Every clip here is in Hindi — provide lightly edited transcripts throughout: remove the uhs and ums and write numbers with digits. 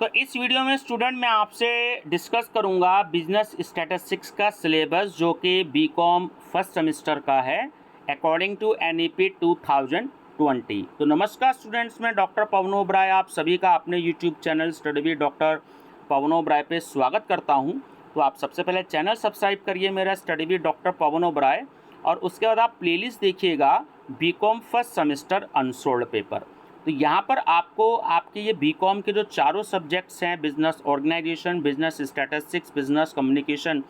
तो इस वीडियो में स्टूडेंट मैं आपसे डिस्कस करूंगा बिजनेस स्टैटिस्टिक्स का सिलेबस जो कि बीकॉम फर्स्ट सेमेस्टर का है अकॉर्डिंग टू एनईपी 2020। तो नमस्कार स्टूडेंट्स, मैं डॉक्टर पवन ओबराय आप सभी का अपने YouTube channel study with doctor Pawan Oberoi पे स्वागत करता हूं। तो आप सबसे पहले चैनल सब्सक्राइब करिए मेरा study with doctor Pawan Oberoi, और उसके बाद आप प्लेलिस्ट देखिएगा BCom first semester unsolved paper. तो यहाँ पर आपको आपके ये बीकॉम के जो चारों सब्जेक्ट्स हैं, business organisation, business statistics, business communication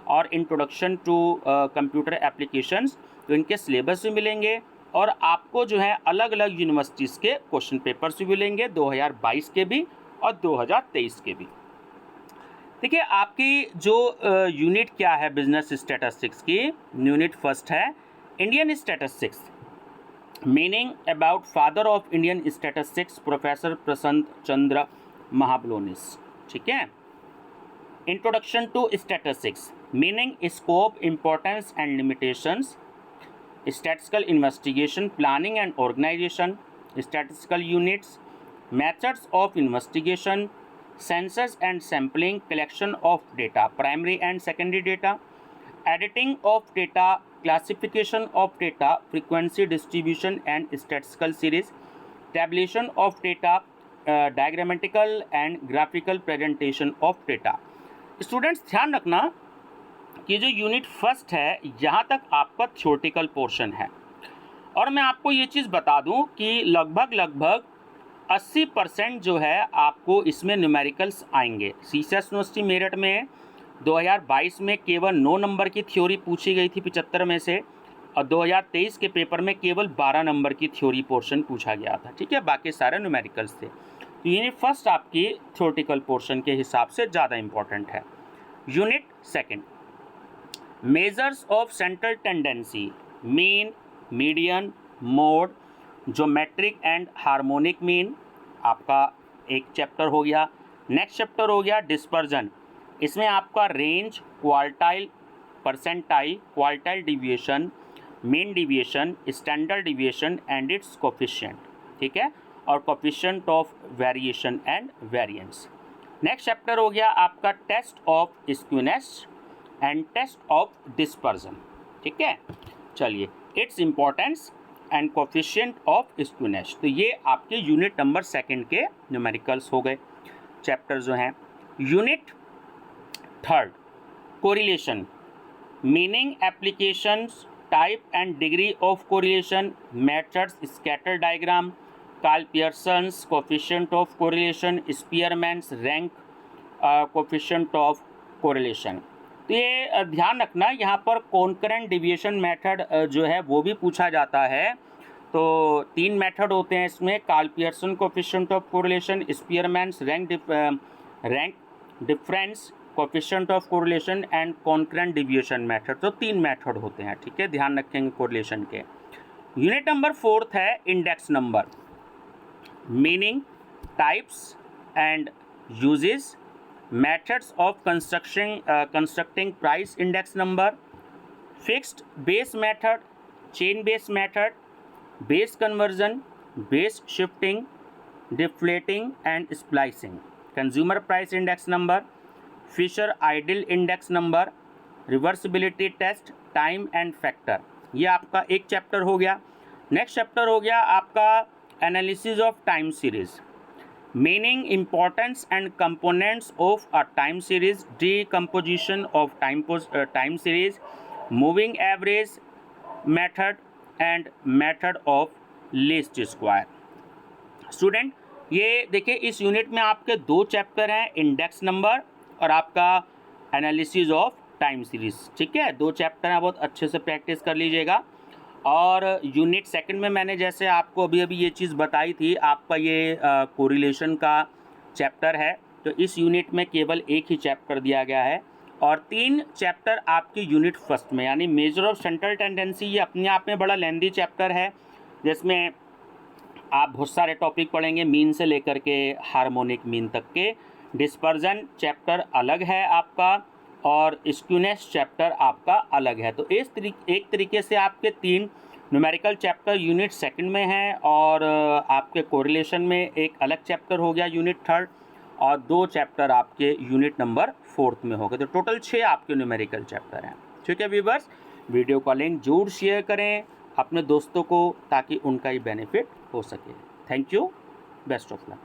और इंट्रोडक्शन टू कंप्यूटर एप्लीकेशंस, तो इनके सिलेबस भी मिलेंगे और आपको जो है अलग अलग यूनिवर्सिटीज़ के क्वेश्चन पेपर्स भी मिलेंगे, 2022 के भी और 2023 के भी। देखिए, आपकी जो यूनिट क्या है बिजनेस स्टैटिस्टिक्स की, यूनिट फर्स्ट है Indian statistics, meaning about father of Indian statistics professor Prasanta Chandra Mahalanobis. ठीक है। Introduction to statistics, meaning scope, importance and limitations, statistical investigation, planning and organisation, statistical units, methods of investigation, census and sampling, collection of data, primary and secondary data, editing of data, classification of data, frequency distribution and statistical series, tabulation of data, diagrammatical and graphical presentation of data। Students ध्यान रखना कि जो यूनिट फर्स्ट है यहाँ तक आपका थ्योरेटिकल पोर्शन है, और मैं आपको ये चीज़ बता दूं कि लगभग 80% जो है आपको इसमें न्यूमेरिकल्स आएंगे। सीसीएस यूनिवर्सिटी मेरठ में 2022 में केवल 9 नंबर की थ्योरी पूछी गई थी 75 में से, और 2023 के पेपर में केवल 12 नंबर की थ्योरी पोर्शन पूछा गया था। ठीक है, बाकी सारे न्यूमेरिकल्स थे। तो यूनिट फर्स्ट आपकी थ्योरेटिकल पोर्शन के हिसाब से ज़्यादा इंपॉर्टेंट है। Unit second, measures of central tendency, mean, median, mode, geometric and harmonic mean, आपका एक चैप्टर हो गया। नेक्स्ट चैप्टर हो गया डिस्पर्जन, इसमें आपका range, quartile, percentile, quartile deviation, mean deviation, standard deviation and its coefficient. ठीक है, और coefficient of variation and variance. Next chapter हो गया आपका test of skewness and test of dispersion. ठीक है, चलिए, its importance and coefficient of skewness. तो ये आपके यूनिट नंबर सेकंड के न्यूमेरिकल्स हो गए चैप्टर जो हैं। Unit third, correlation, meaning, applications, type and degree of correlation, methods, scatter diagram, Karl Pearson's coefficient of correlation, Spearman's rank coefficient of correlation. तो ये ध्यान रखना, यहाँ पर कॉन्करेंट डिविएशन मेथड जो है वो भी पूछा जाता है। तो 3 मेथड होते हैं इसमें, Karl Pearson coefficient of correlation, Spearman's rank difference coefficient of correlation and concurrent deviation method. तो 3 मेथड होते हैं। ठीक है, ध्यान रखेंगे कोरिलेशन के। यूनिट नंबर फोर्थ है index number, meaning, types and uses, methods of constructing price index number, fixed base method, chain base method, base conversion, base shifting, deflating and splicing, consumer price index number, Fisher ideal index number, reversibility test, time and factor. ये आपका एक चैप्टर हो गया। नेक्स्ट चैप्टर हो गया आपका analysis of time series, meaning, importance and components of a time series, decomposition of time series, moving average method and method of least square. Student ये देखिए, इस यूनिट में आपके 2 चैप्टर हैं, इंडेक्स नंबर और आपका एनालिसिस ऑफ टाइम सीरीज। ठीक है, 2 चैप्टर हैं, बहुत अच्छे से प्रैक्टिस कर लीजिएगा। और यूनिट सेकंड में मैंने जैसे आपको अभी ये चीज़ बताई थी, आपका ये कोरिलेशन का चैप्टर है। तो इस यूनिट में केवल एक ही चैप्टर दिया गया है, और 3 चैप्टर आपकी यूनिट फर्स्ट में, यानी मेजर ऑफ सेंट्रल टेंडेंसी, ये अपने आप में बड़ा लेंदी चैप्टर है, जिसमें आप बहुत सारे टॉपिक पढ़ेंगे, मीन से लेकर के हार्मोनिक मीन तक के। डिस्पर्जन चैप्टर अलग है आपका, और स्क्यूनेस चैप्टर आपका अलग है। तो एक तरीके से आपके 3 न्यूमेरिकल चैप्टर यूनिट सेकंड में हैं, और आपके कोरिलेशन में एक अलग चैप्टर हो गया यूनिट थर्ड, और 2 चैप्टर आपके यूनिट नंबर 4 में हो गए। तो टोटल 6 आपके न्यूमेरिकल चैप्टर हैं। ठीक है व्यूअर्स, वीडियो का लिंक जरूर शेयर करें अपने दोस्तों को ताकि उनका ही बेनिफिट हो सके। Thank you, best of luck.